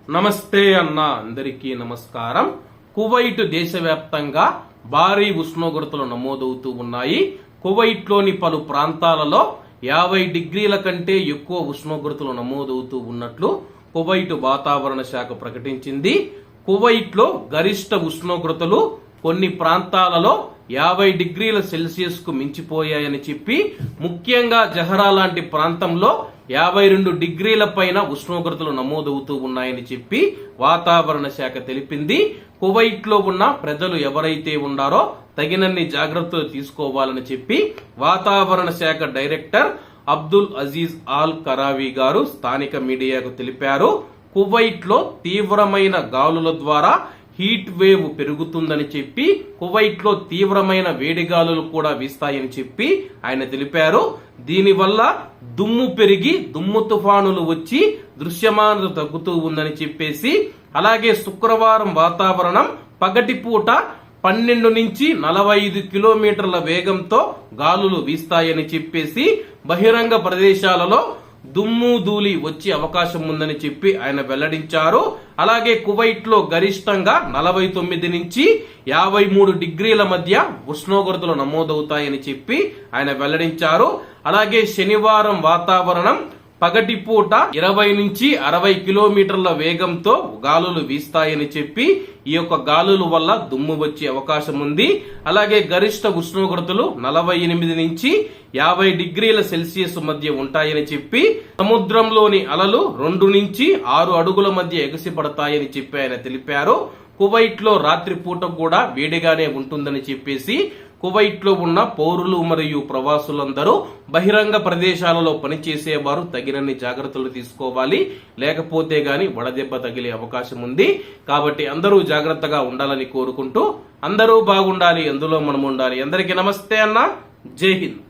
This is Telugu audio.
నమస్తే అన్న, అందరికీ నమస్కారం. కువైట్ దేశవ్యాప్తంగా భారీ ఉష్ణోగ్రతలు నమోదవుతూ ఉన్నాయి. కువైట్ లోని పలు ప్రాంతాలలో 50 డిగ్రీల కంటే ఎక్కువ ఉష్ణోగ్రతలు నమోదవుతూ ఉన్నట్లు కువైట్ వాతావరణ శాఖ ప్రకటించింది. కువైట్ లో గరిష్ట ఉష్ణోగ్రతలు కొన్ని ప్రాంతాలలో 50 డిగ్రీల సెల్సియస్ కు మించిపోయాయని చెప్పి, ముఖ్యంగా జహరా లాంటి ప్రాంతంలో 52 డిగ్రీల పైన ఉష్ణోగ్రతలు నమోదవుతూ ఉన్నాయని చెప్పి వాతావరణ శాఖ తెలిపింది. కువైట్ లో ఉన్న ప్రజలు ఎవరైతే ఉన్నారో తగినన్ని జాగ్రత్తలు తీసుకోవాలని చెప్పి వాతావరణ శాఖ డైరెక్టర్ అబ్దుల్ అజీజ్ ఆల్ కరావీ గారు స్థానిక మీడియాకు తెలిపారు. కువైట్ లో తీవ్రమైన గాలుల ద్వారా హీట్ వేవ్ పెరుగుతుందని చెప్పి, కువైట్ లో తీవ్రమైన వేడిగాలులు కూడా వీస్తాయని చెప్పి ఆయన తెలిపారు. దీనివల్ల దుమ్ము పెరిగి దుమ్ము తుఫానులు వచ్చి దృశ్యమానత తగ్గుతూ ఉందని చెప్పేసి, అలాగే శుక్రవారం వాతావరణం పగటిపూట 12 నుంచి 45 కిలోమీటర్ల వేగంతో గాలులు వీస్తాయని చెప్పేసి, బహిరంగ ప్రదేశాలలో దుమ్ము ధూళి వచ్చే అవకాశం ఉందని చెప్పి ఆయన వెల్లడించారు. అలాగే కువైట్ లో గరిష్టంగా 49 నుంచి 53 డిగ్రీల మధ్య ఉష్ణోగ్రతలు నమోదవుతాయని చెప్పి ఆయన వెల్లడించారు. అలాగే శనివారం వాతావరణం పగటిపూట 20 నుంచి 60 కిలోమీటర్ల వేగంతో గాలులు వీస్తాయని చెప్పి, ఈ యొక్క గాలుల వల్ల దుమ్ము వచ్చే అవకాశం ఉంది. అలాగే గరిష్ట ఉష్ణోగ్రతలు 48 నుంచి 50 డిగ్రీల సెల్సియస్ మధ్య ఉంటాయని చెప్పి, సముద్రంలోని అలలు 2 నుంచి 6 అడుగుల మధ్య ఎగసిపడతాయని చెప్పి ఆయన తెలిపారు. కువైట్ లో రాత్రిపూట కూడా వేడిగానే ఉంటుందని చెప్పేసి, కువైట్ లో ఉన్న పౌరులు మరియు ప్రవాసులందరూ బహిరంగ ప్రదేశాలలో పనిచేసేవారు తగినన్ని జాగ్రత్తలు తీసుకోవాలి. లేకపోతే గాని వడదెబ్బ తగిలే అవకాశం ఉంది. కాబట్టి అందరూ జాగ్రత్తగా ఉండాలని కోరుకుంటూ, అందరూ బాగుండాలి, అందులో మనం ఉండాలి. అందరికీ నమస్తే అన్న, జై హింద్.